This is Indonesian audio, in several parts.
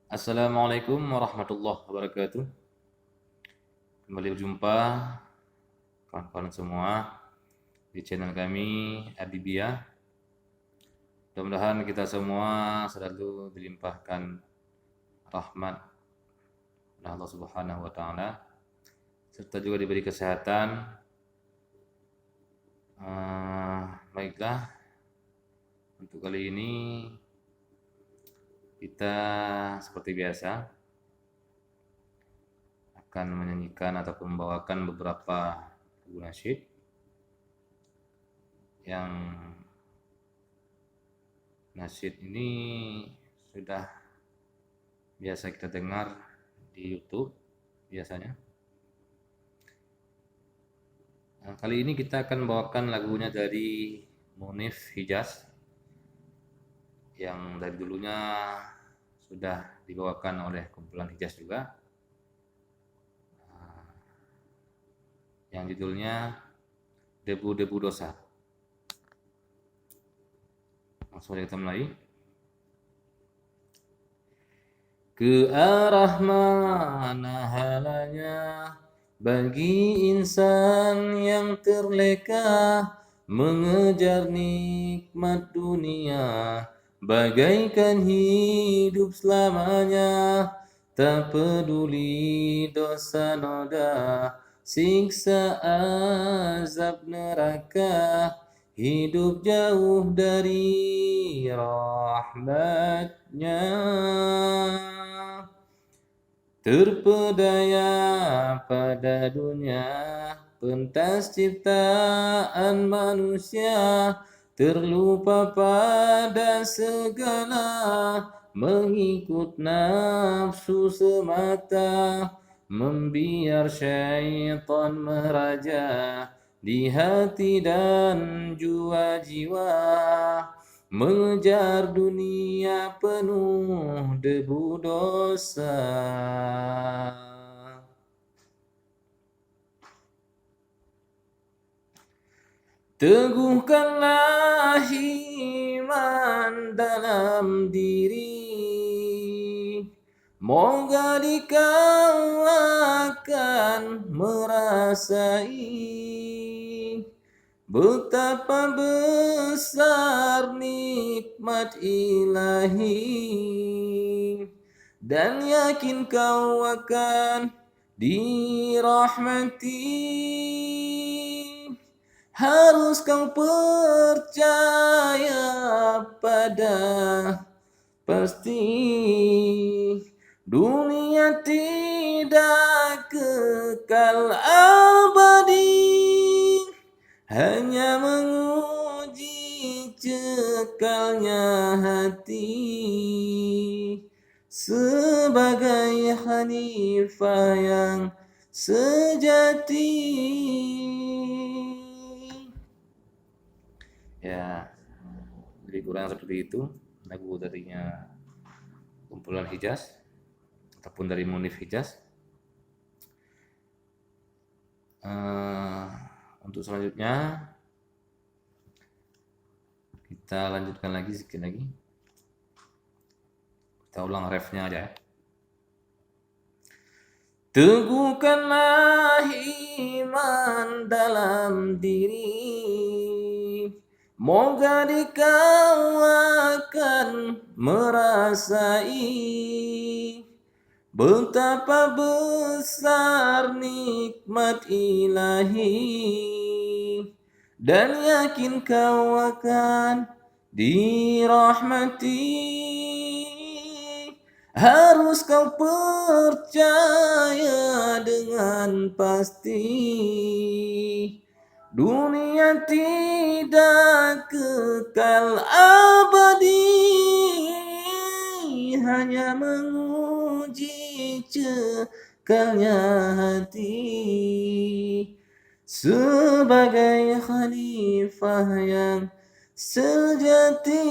Assalamualaikum warahmatullahi wabarakatuh. Kembali berjumpa kawan-kawan semua di channel kami Habibiyah. Mudah-mudahan kita semua selalu dilimpahkan rahmat oleh Allah Subhanahu wa taala serta juga diberi kesehatan. Baiklah, untuk kali ini kita seperti biasa akan menyanyikan ataupun membawakan beberapa lagu nasyid yang nasyid ini sudah biasa kita dengar di YouTube biasanya. Nah, kali ini kita akan membawakan lagunya dari Munif Hijaz yang dari dulunya sudah dibawakan oleh kumpulan Hijaz juga, yang judulnya Debu-Debu Dosa. Langsung saja kita mulai. Ke arah mana halanya bagi insan yang terleka mengejar nikmat dunia, bagaikan hidup selamanya, tak peduli dosa noda, siksa azab neraka, hidup jauh dari rahmatnya. Terpedaya pada dunia, pentas ciptaan manusia, terlupa pada segala, mengikut nafsu semata, membiar syaitan meraja di hati dan jiwa-jiwa, mengejar dunia penuh debu dosa. Teguhkanlah iman dalam diri, moga dikau akan merasai betapa besar nikmat ilahi, dan yakin kau akan dirahmati. Harus kau percaya pada pasti dunia tidak kekal abadi, hanya menguji cekalnya hati, sebagai khalifah yang sejati. Ya, lebih kurang seperti itu lagu darinya kumpulan Hijaz ataupun dari Munif Hijaz. Untuk selanjutnya kita lanjutkan lagi sedikit lagi. Kita ulang refnya aja ya. Teguhkanlah iman dalam diri, moga dikau akan merasai betapa besar nikmat ilahi, dan yakin kau akan dirahmati. Harus kau percaya dengan pasti, dunia tidak kekal abadi, hanya menguji cekalnya hati, sebagai khalifah yang sejati.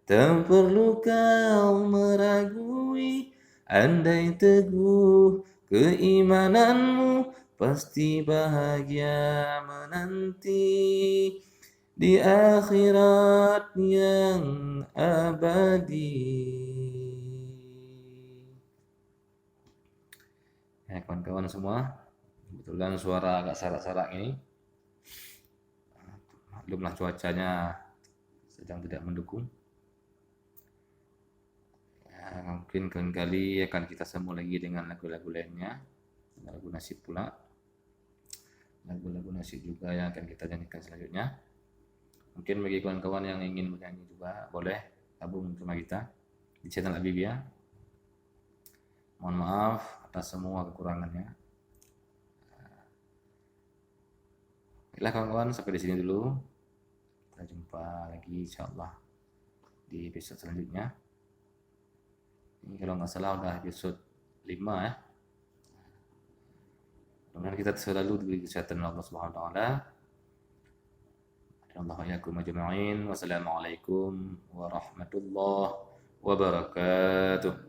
Tak perlu kau meragui, andai teguh keimananmu, pasti bahagia menanti di akhirat yang abadi. Ya kawan-kawan semua, kebetulan suara agak sarak-sarak ini. Maklumlah cuacanya sedang tidak mendukung. Ya, mungkin kali akan kita sambung lagi dengan lagu-lagu lainnya, lagu nasib pula, lagu-lagu nasib juga yang akan kita nyanyikan selanjutnya. Mungkin bagi kawan-kawan yang ingin bernyanyi juga boleh gabung bersama kita di channel Abibia. Mohon maaf atas semua kekurangannya. Baiklah kawan-kawan, sampai di sini dulu. Kita jumpa lagi insyaallah di episode selanjutnya. Ini kalau nggak salah udah episode 5 ya. Mudah-mudahan kita selalu diberi kesehatan Allah Subhanahu wa taala. Allah yakum ajma'in. Wassalamualaikum warahmatullahi wabarakatuh.